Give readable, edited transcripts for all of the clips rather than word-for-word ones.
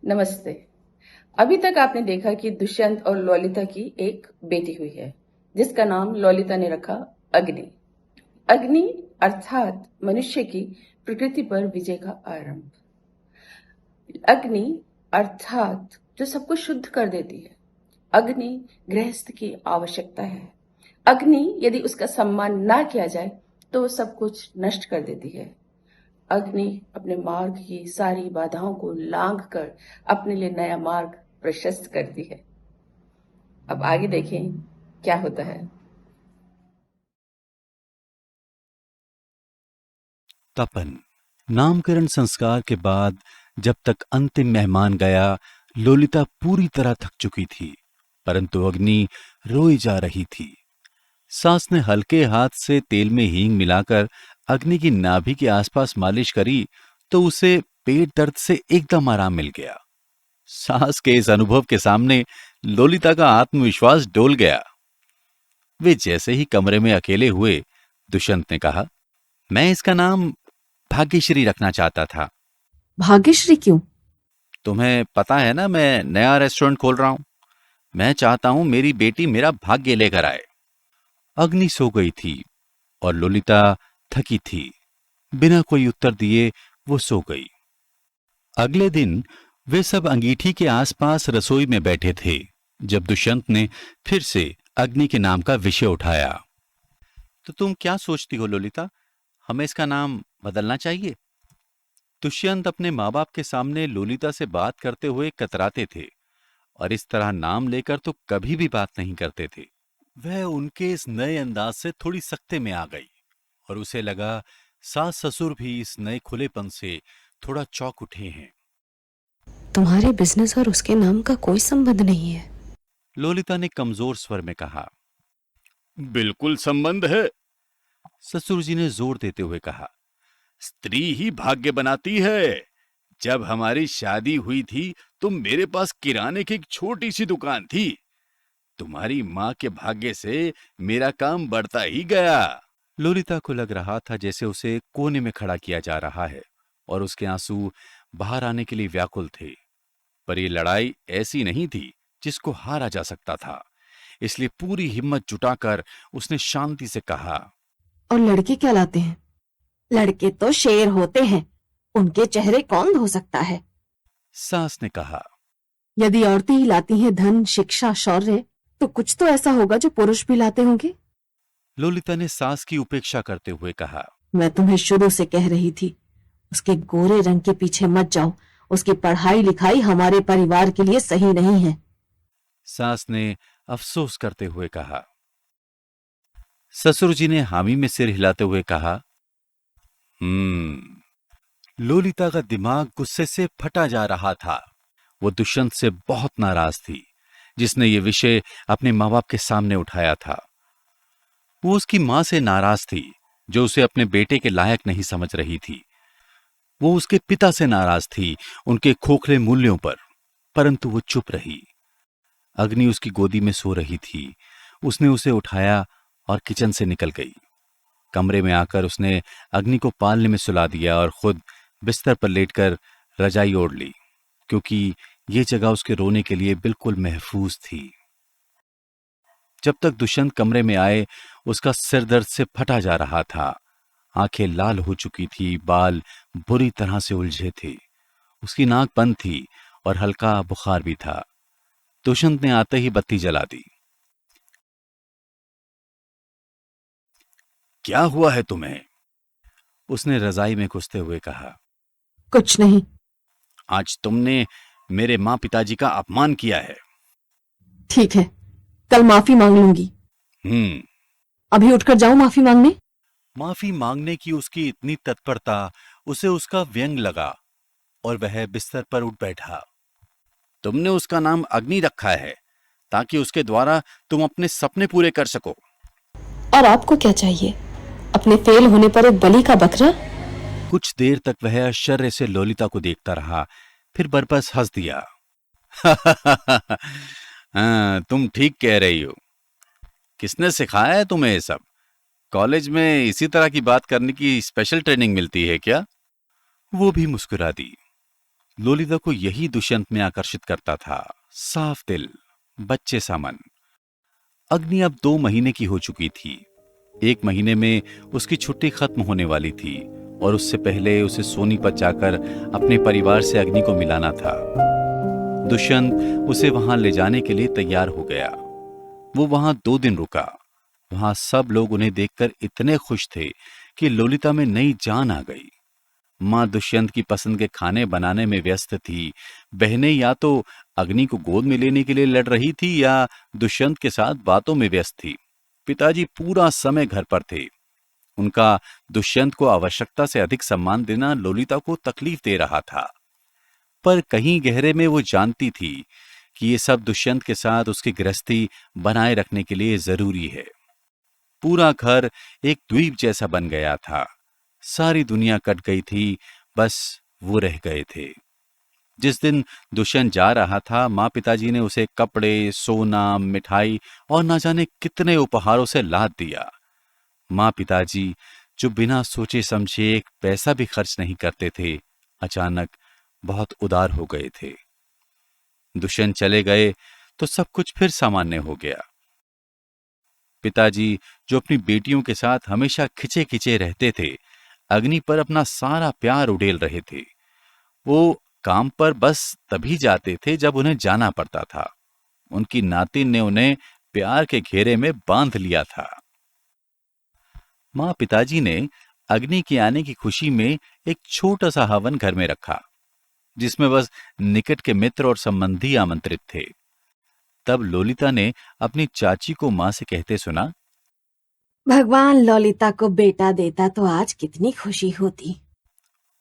नमस्ते। अभी तक आपने देखा कि दुष्यंत और ललिता की एक बेटी हुई है, जिसका नाम ललिता ने रखा अग्नि। अग्नि अर्थात मनुष्य की प्रकृति पर विजय का आरंभ। अग्नि अर्थात जो सब कुछ शुद्ध कर देती है। अग्नि गृहस्थ की आवश्यकता है। अग्नि यदि उसका सम्मान ना किया जाए तो वो सब कुछ नष्ट कर देती है। अग्नि अपने मार्ग की सारी बाधाओं को लांघ कर अपने लिए नया मार्ग प्रशस्त करती है। अब आगे देखें क्या होता है। तपन। नामकरण संस्कार के बाद जब तक अंतिम मेहमान गया, लोलिता पूरी तरह थक चुकी थी, परंतु अग्नि रोई जा रही थी। सास ने हल्के हाथ से तेल में हींग मिलाकर अग्नि की नाभि के आसपास मालिश करी तो उसे पेट दर्द से एकदम आराम मिल गया। सास के इस अनुभव के सामने लोलिता का आत्मविश्वास डोल गया। वे जैसे ही कमरे में अकेले हुए, दुष्यंत ने कहा, मैं इसका नाम भाग्यश्री रखना चाहता था। भाग्यश्री क्यों? तुम्हें पता है ना, मैं नया रेस्टोरेंट खोल रहा हूं। मैं चाहता हूं मेरी बेटी मेरा भाग्य लेकर आए। अग्नि सो गई थी और लोलिता थकी थी। बिना कोई उत्तर दिए वो सो गई। अगले दिन वे सब अंगीठी के आसपास रसोई में बैठे थे जब दुष्यंत ने फिर से अग्नि के नाम का विषय उठाया। तो तुम क्या सोचती हो लोलिता, हमें इसका नाम बदलना चाहिए? दुष्यंत अपने माँ बाप के सामने लोलिता से बात करते हुए कतराते थे और इस तरह नाम लेकर तो कभी भी बात नहीं करते थे। वह उनके इस नए अंदाज से थोड़ी सख्ते में आ गई और उसे लगा सास ससुर भी इस नए खुलेपन से थोड़ा चौंक उठे हैं। तुम्हारे बिजनेस और उसके नाम का कोई संबंध नहीं है। लोलिता ने कमजोर स्वर में कहा। बिल्कुल संबंध है, ससुर जी ने जोर देते हुए कहा। स्त्री ही भाग्य बनाती है। जब हमारी शादी हुई थी तो मेरे पास किराने की एक छोटी सी दुकान थी। तुम्हारी माँ के भाग्य से मेरा काम बढ़ता ही गया। लोलिता को लग रहा था जैसे उसे कोने में खड़ा किया जा रहा है और उसके आंसू बाहर आने के लिए व्याकुल थे। पर यह लड़ाई ऐसी नहीं थी जिसको हारा जा सकता था, इसलिए पूरी हिम्मत जुटाकर उसने शांति से कहा। और लड़के क्या लाते हैं? लड़के तो शेर होते हैं, उनके चेहरे कौन धो सकता है? सास ने कहा। यदि औरतें ही लाती हैं धन, शिक्षा, शौर्य, तो कुछ तो ऐसा होगा जो पुरुष भी लाते होंगे। लोलिता ने सास की उपेक्षा करते हुए कहा। मैं तुम्हें शुरू से कह रही थी, उसके गोरे रंग के पीछे मत जाओ। उसकी पढ़ाई लिखाई हमारे परिवार के लिए सही नहीं है। सास ने अफसोस करते हुए कहा। ससुर जी ने हामी में सिर हिलाते हुए कहा। लोलिता का दिमाग गुस्से से फटा जा रहा था। वो दुष्यंत से बहुत नाराज थी, जिसने ये विषय अपने माँ बाप के सामने उठाया था। वो उसकी मां से नाराज थी, जो उसे अपने बेटे के लायक नहीं समझ रही थी। वो उसके पिता से नाराज थी, उनके खोखले मूल्यों पर, परंतु वो चुप रही। अग्नि उसकी गोदी में सो रही थी। उसने उसे उठाया और किचन से निकल गई। कमरे में आकर उसने अग्नि को पालने में सुला दिया और खुद बिस्तर पर लेटकर रजाई ओढ़ ली, क्योंकि ये जगह उसके रोने के लिए बिल्कुल महफूज थी। जब तक दुष्यंत कमरे में आए, उसका सिर दर्द से फटा जा रहा था। आंखें लाल हो चुकी थी, बाल बुरी तरह से उलझे थे, उसकी नाक बंद थी और हल्का बुखार भी था। दुष्यंत ने आते ही बत्ती जला दी। क्या हुआ है तुम्हें? उसने रजाई में घुसते हुए कहा। कुछ नहीं। आज तुमने मेरे मां पिताजी का अपमान किया है। ठीक है, कल माफी मांग लूंगी। हम्म। अभी उठकर जाऊं माफी मांगने? माफी मांगने की उसकी इतनी तत्परता उसे उसका व्यंग लगा और वह बिस्तर पर उठ बैठा। तुमने उसका नाम अग्नि रखा है ताकि उसके द्वारा तुम अपने सपने पूरे कर सको। और आपको क्या चाहिए? अपने फेल होने पर एक बलि का बकरा? कुछ देर तक वह आश्चर्य से लोलिता को देखता रहा, फिर बरबस हंस दिया। हाँ, तुम ठीक कह रही हो। किसने सिखाया है तुम्हें ये सब? कॉलेज में इसी तरह की बात करने की स्पेशल ट्रेनिंग मिलती है क्या? वो भी मुस्कुरा दी। लोलिता को यही दुष्यंत में आकर्षित करता था, साफ दिल, बच्चे सा मन। अग्नि अब 2 महीने की हो चुकी थी। 1 महीने में उसकी छुट्टी खत्म होने वाली थी और उससे पहले उसे सोनीपत जाकर अपने परिवार से अग्नि को मिलाना था। दुष्यंत उसे वहां ले जाने के लिए तैयार हो गया। वो वहां 2 दिन रुका। वहां सब लोग उन्हें देखकर इतने खुश थे कि लोलिता में नई जान आ गई। मां दुष्यंत की पसंद के खाने बनाने में व्यस्त थी। बहनें या तो अग्नि को गोद में लेने के लिए लड़ रही थी या दुष्यंत के साथ बातों में व्यस्त थी। पिताजी पूरा समय घर पर थे। उनका दुष्यंत को आवश्यकता से अधिक सम्मान देना लोलिता को तकलीफ दे रहा था, पर कहीं गहरे में वो जानती थी कि ये सब दुष्यंत के साथ उसकी गृहस्थी बनाए रखने के लिए जरूरी है। पूरा घर एक द्वीप जैसा बन गया था। सारी दुनिया कट गई थी, बस वो रह गए थे। जिस दिन दुष्यंत जा रहा था, माँ पिताजी ने उसे कपड़े, सोना, मिठाई और ना जाने कितने उपहारों से लाद दिया। माँ पिताजी, जो बिना सोचे समझे एक पैसा भी खर्च नहीं करते थे, अचानक बहुत उदार हो गए थे। दुष्यंत चले गए तो सब कुछ फिर सामान्य हो गया। पिताजी, जो अपनी बेटियों के साथ हमेशा खिंचे खिंचे रहते थे, अग्नि पर अपना सारा प्यार उड़ेल रहे थे। वो काम पर बस तभी जाते थे जब उन्हें जाना पड़ता था। उनकी नातिन ने उन्हें प्यार के घेरे में बांध लिया था। मां पिताजी ने अग्नि के आने की खुशी में एक छोटा सा हवन घर में रखा, जिसमें बस निकट के मित्र और संबंधी आमंत्रित थे। तब लोलिता ने अपनी चाची को मां से कहते सुना, भगवान ललिता को बेटा देता तो आज कितनी खुशी होती।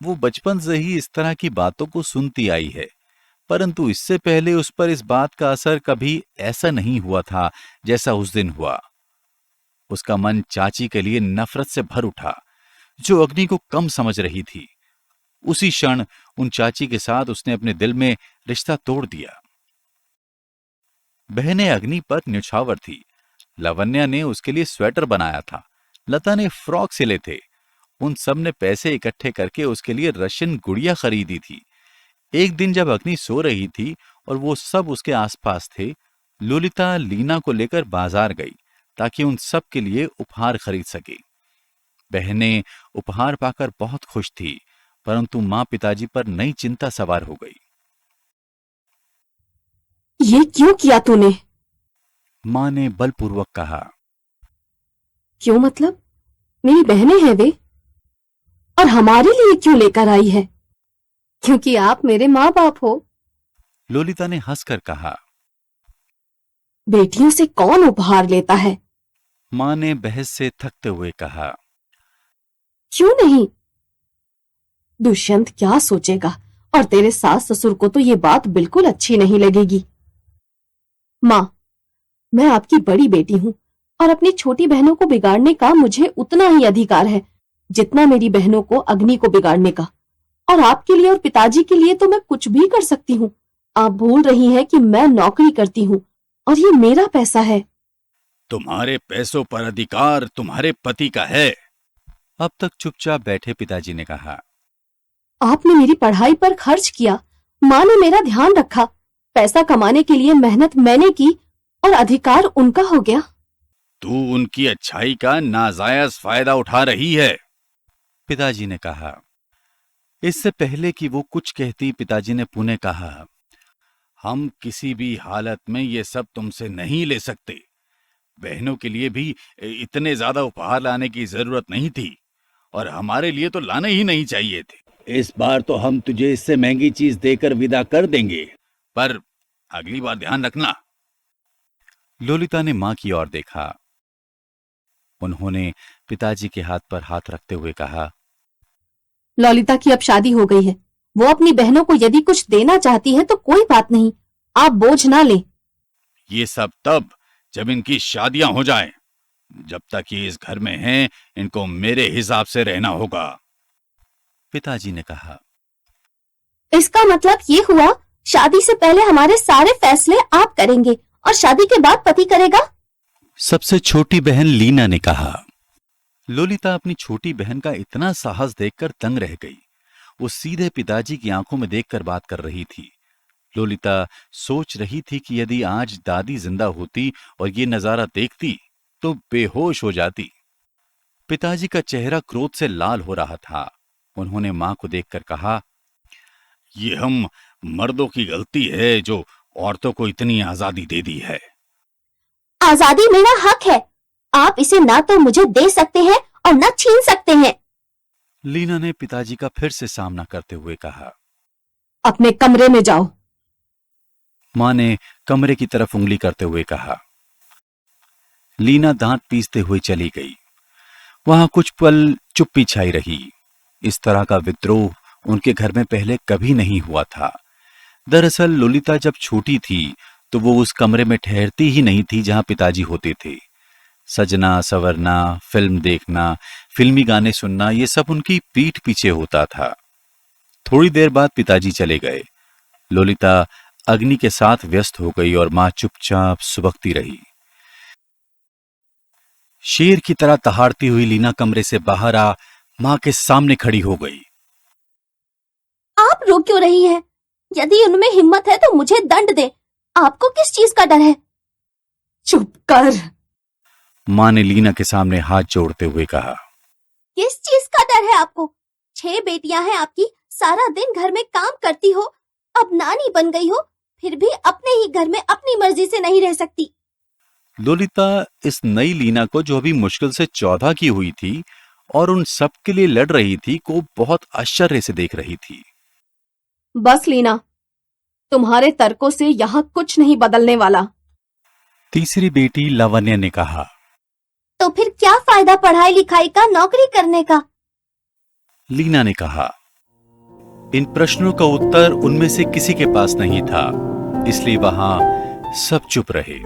वो बचपन से ही इस तरह की बातों को सुनती आई है, परंतु इससे पहले उस पर इस बात का असर कभी ऐसा नहीं हुआ था जैसा उस दिन हुआ। उसका मन चाची के लिए नफरत से भर उठा, जो अग्नि को कम समझ रही थी। उसी क्षण उन चाची के साथ उसने अपने दिल में रिश्ता तोड़ दिया। बहनें अग्नि पर न्यौछावर थी। लावण्या ने उसके लिए स्वेटर बनाया था, लता ने फ्रॉक सिले थे। उन सब ने पैसे इकट्ठे करके उसके लिए रशियन गुड़िया खरीदी थी। एक दिन जब अग्नि सो रही थी और वो सब उसके आसपास थे, लोलिता लीना को लेकर बाजार गई ताकि उन सब के लिए उपहार खरीद सके। बहनें उपहार पाकर बहुत खुश थी, परंतु मां पिताजी पर नई चिंता सवार हो गई। ये क्यों किया तूने? मां ने बलपूर्वक कहा। क्यों मतलब? मेरी बहनें हैं वे, और हमारे लिए क्यों लेकर आई है? क्योंकि आप मेरे माँ बाप हो। लोलिता ने हंसकर कहा। बेटियों से कौन उपहार लेता है? मां ने बहस से थकते हुए कहा। क्यों नहीं? दुष्यंत क्या सोचेगा, और तेरे सास ससुर को तो ये बात बिल्कुल अच्छी नहीं लगेगी। माँ, मैं आपकी बड़ी बेटी हूं और अपनी छोटी बहनों को बिगाड़ने का मुझे उतना ही अधिकार है जितना मेरी बहनों को अग्नि को बिगाड़ने का। और आपके लिए और पिताजी के लिए तो मैं कुछ भी कर सकती हूँ। आप भूल रही हैं कि मैं नौकरी करती हूँ और ये मेरा पैसा है। तुम्हारे पैसों पर अधिकार तुम्हारे पति का है। अब तक चुपचाप बैठे पिताजी ने कहा। आपने मेरी पढ़ाई पर खर्च किया, माँ ने मेरा ध्यान रखा, पैसा कमाने के लिए मेहनत मैंने की और अधिकार उनका हो गया। तू उनकी अच्छाई का नाजायज फायदा उठा रही है, पिताजी ने कहा। इससे पहले कि वो कुछ कहती, पिताजी ने पुनः कहा, हम किसी भी हालत में ये सब तुमसे नहीं ले सकते। बहनों के लिए भी इतने ज्यादा उपहार लाने की जरूरत नहीं थी और हमारे लिए तो लाने ही नहीं चाहिए थे। इस बार तो हम तुझे इससे महंगी चीज देकर विदा कर देंगे, पर अगली बार ध्यान रखना। लोलिता ने मां की ओर देखा। उन्होंने पिताजी के हाथ पर हाथ रखते हुए कहा, ललिता की अब शादी हो गई है। वो अपनी बहनों को यदि कुछ देना चाहती है तो कोई बात नहीं, आप बोझ ना लें। ये सब तब जब इनकी शादियां हो जाएं। जब तक ये इस घर में हैं, इनको मेरे हिसाब से रहना होगा, पिताजी ने कहा। इसका मतलब ये हुआ, शादी से पहले हमारे सारे फैसले आप करेंगे और शादी के बाद पति करेगा? सबसे छोटी बहन लीना ने कहा। लोलिता अपनी छोटी बहन का इतना साहस देखकर दंग रह गई। वो सीधे पिताजी की आंखों में देखकर बात कर रही थी। ललिता सोच रही थी कि यदि आज दादी जिंदा होती और ये नजारा देखती तो बेहोश हो जाती। पिताजी का चेहरा क्रोध से लाल हो रहा था। उन्होंने मां को देखकर कहा, ये हम मर्दों की गलती है जो औरतों को इतनी आजादी दे दी है। आजादी मेरा हक है। आप इसे ना तो मुझे दे सकते हैं और ना छीन सकते हैं। लीना ने पिताजी का फिर से सामना करते हुए कहा। अपने कमरे में जाओ। मां ने कमरे की तरफ उंगली करते हुए कहा। लीना दांत पीसते हुए चली गई। वहां कुछ पल चुप्पी छाई रही। इस तरह का विद्रोह उनके घर में पहले कभी नहीं हुआ था। दरअसल ललिता जब छोटी थी तो वो उस कमरे में ठहरती ही नहीं थी जहां पिताजी होते थे। सजना संवरना, फिल्म देखना, फिल्मी गाने सुनना, ये सब उनकी पीठ पीछे होता था। थोड़ी देर बाद पिताजी चले गए। ललिता अग्नि के साथ व्यस्त हो गई और मां चुपचाप सुबकती रही। शेर की तरह दहाड़ती हुई लीना कमरे से बाहर आ मां के सामने खड़ी हो गई। आप रो क्यों रही हैं? यदि उनमें हिम्मत है तो मुझे दंड दे। आपको किस चीज का डर है? चुप कर। मां ने लीना के सामने हाथ जोड़ते हुए कहा। किस चीज का डर है आपको? 6 बेटियां हैं आपकी, सारा दिन घर में काम करती हो, अब नानी बन गई हो, फिर भी अपने ही घर में अपनी मर्जी से नहीं रह सकती। ललिता इस नई लीना को, जो अभी मुश्किल से 14 की हुई थी और उन सब के लिए लड़ रही थी, को बहुत आश्चर्य से देख रही थी। बस लीना, तुम्हारे तर्कों से यहाँ कुछ नहीं बदलने वाला। तीसरी बेटी लावण्य ने कहा। तो फिर क्या फायदा पढ़ाई लिखाई का, नौकरी करने का? लीना ने कहा। इन प्रश्नों का उत्तर उनमें से किसी के पास नहीं था, इसलिए वहां सब चुप रहे।